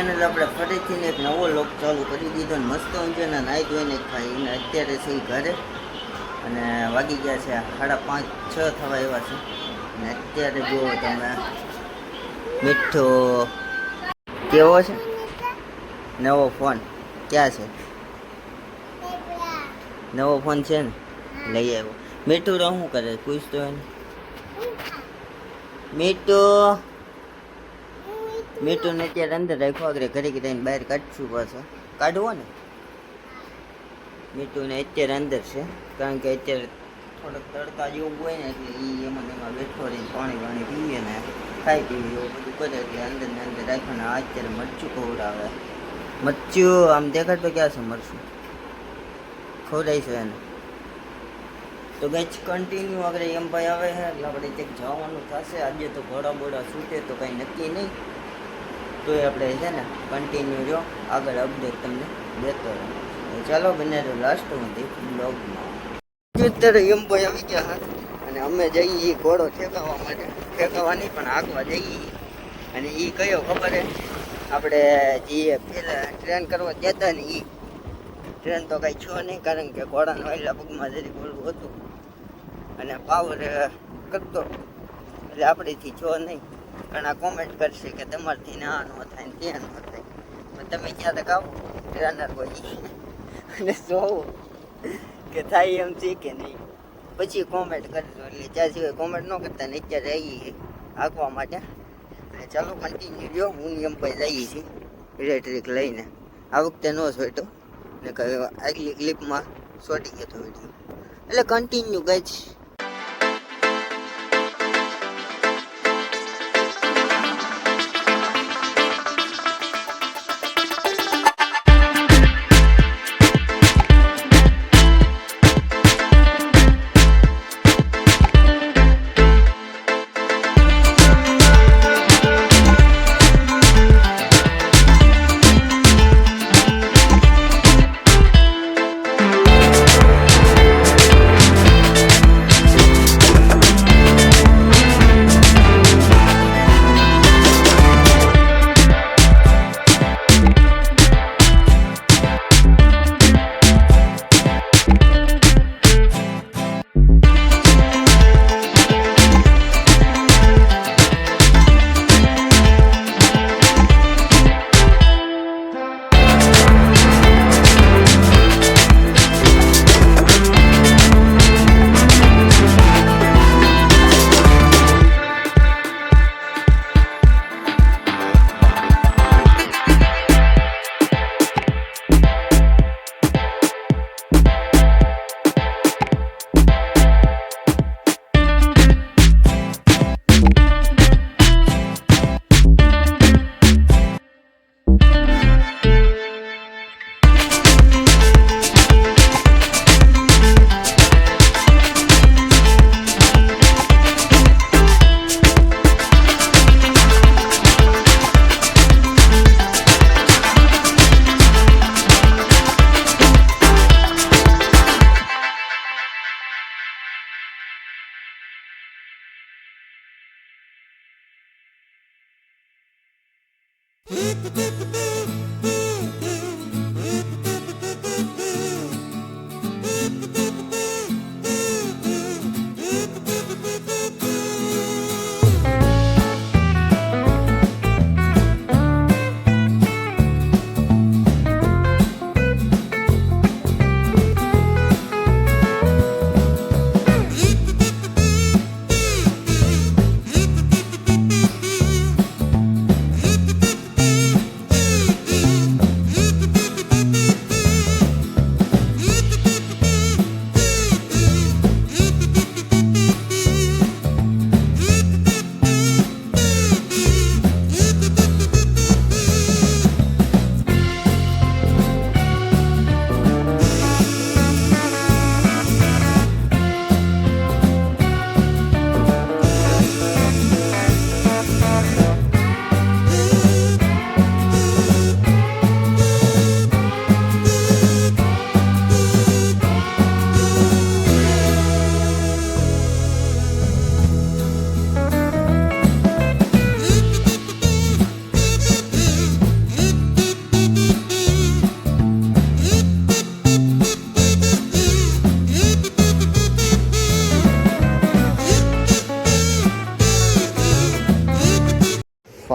channel આપણે ફરીથી એક નવો લોક ચાલુ કરી દીધો ને મસ્ત ઊંઝાને નાહી ધોઈને ખાઈને અત્યારે છે ઘરે અને વાગી ગયા છે 5:30-6 થવા એવા છે અને અત્યારે જુઓ તમે મીઠો કેવો છે નવો ફોન ક્યાં છે નવો ફોન છે ને લઈ આવ્યો મીઠું તો શું કરે પૂછતો એને મીઠું ને અત્યારે અંદર રાખ્યો આગળ ઘરે રહીને બહાર કાઢશું પાછો કાઢવો ને મીઠું ને અત્યારે અંદર છે કારણ કે અત્યારે થોડોક તડકા જેવું હોય ને એટલે એ એમાં બેઠો રહીને પાણી પીએ ને ખાઈ પીએ એવું બધું કરે એટલે અંદર ને અંદર રાખ્યો ને અત્યારે મરચું ખવડાવે મરચું આમ દેખાડતો ક્યાં છે મરચું ખવડાવીશું એને તો ગઈ કન્ટિન્યુ આગળ એમ ભાઈ આવે છે એટલે આપણે ક્યાંક જવાનું થશે આજે તો ઘોડા બોડા છૂટે તો કંઈ નક્કી નહીં તો એ આપણે છે ને કન્ટિન્યુ જો આગળ અપડેટ તમને દેતો રહે ચાલો બને તો લાસ્ટ સુધી બ્લોગમાં અત્યારે એમ ભાઈ આવી ગયા હા અને અમે જઈએ ઘોડો ઠેકાવવા માટે ઠેકાવવા નહીં પણ હાંકવા જઈએ અને એ કયો ખબર હે આપણે જે પેલા ટ્રેન કરવા જતા ને એ ટ્રેન તો કાંઈ છો નહીં કારણ કે ઘોડાના વહેલા પગમાં જરી બોલવું હતું અને પાવર કરતો એટલે આપણેથી છો નહીં ઘણા કોમેન્ટ કરશે કે તમારથી ના ન થાય ને ત્યાં ન થાય પણ તમે ક્યારેક આવો ટ્રેનર કોઈ અને જોવો કે થાય એમ છે કે નહીં પછી કોમેન્ટ કરજો એટલે ત્યાં સિવાય કોમેન્ટ ન કરતા ને અત્યારે જઈએ હાંકવા માટે અને ચાલો કન્ટિન્યુ જો હું એમ પછી જઈએ છીએ ઇલેક્ટ્રિક લઈને આ વખતે ન છોટ્યો ને કહ્યું આગલી ક્લિપમાં છોટી ગયો હતો વિડીયો એટલે કન્ટિન્યુ ગઈ છે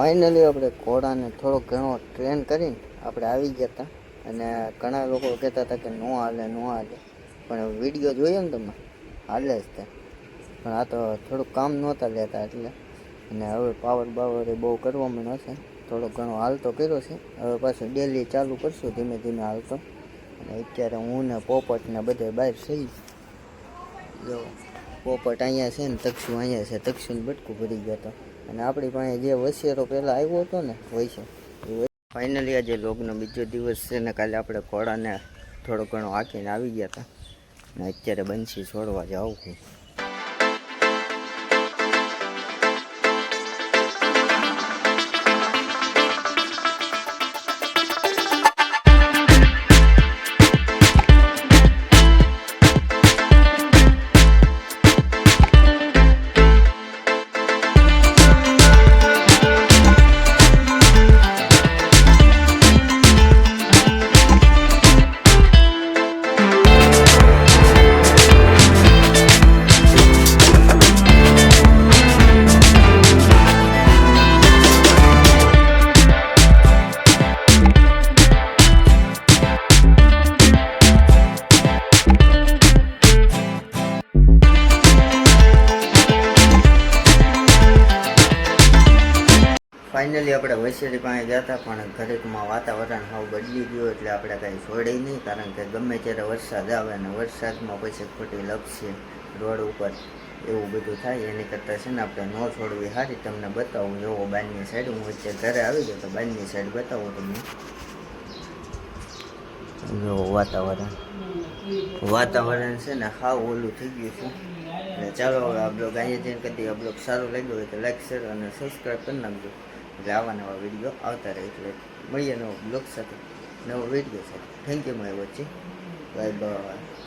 ફાઇનલી આપણે ઘોડાને થોડોક ઘણો ટ્રેન કરીને આપણે આવી ગયા હતા અને ઘણા લોકો કહેતા હતા કે નો હાલે પણ વિડીયો જોયો ને તમે હાલે જ તે પણ આ તો થોડુંક કામ નહોતા લેતા એટલે અને હવે પાવર બાવર એ બહુ કરવા માંડ્યો છે થોડોક ઘણો હાલતો કર્યો છે હવે પાછું ડેલી ચાલુ કરશું ધીમે ધીમે હાલતો અને અત્યારે હું ને પોપટ ને બધે બહાર થઈ જો પોપટ અહીંયા છે ને તક્ષુ અહીંયા છે તક્ષુને બટકું ભરી ગયો હતો અને આપણી પાસે જે વસેરો પહેલાં આવ્યો હતો ને હોય છે ફાઇનલી આજે લોગનો બીજો દિવસ છે ને કાલે આપણે ઘોડાને થોડો ઘણો હાંકીને આવી ગયા હતા ને અત્યારે બંસી છોડવા જાઉં છું ફાઇનલી આપણે વૈશાલી પાસે ગયા હતા પણ ઘડીકમાં વાતાવરણ હાવ બદલી ગયું એટલે આપણે કાંઈ છોડે નહીં કારણ કે ગમે ત્યારે વરસાદ આવે અને વરસાદમાં પછી ખોટી લપશે રોડ ઉપર એવું બધું થાય એની કરતાં છે ને આપણે ન છોડવી સારી તમને બતાવું એવો બારની સાઈડ હું અત્યારે ઘરે આવી ગયો તો બારની સાઈડ બતાવું તમને જો વાતાવરણ છે ને હાવ ઓલું થઈ ગયું છે એટલે ચાલો હવે આ બ્લોગ અહીંયા જઈને કદી આ બ્લોગ સારો લાગ્યો હોય તો લાઈક શેર અને સબસ્ક્રાઈબ કરી નાખજો એટલે આવા નવા વિડીયો આવતા રહે એટલે મળીએ નવો બ્લોગ સાથે નવો વિડીયો સાથે thank you my watching bye bye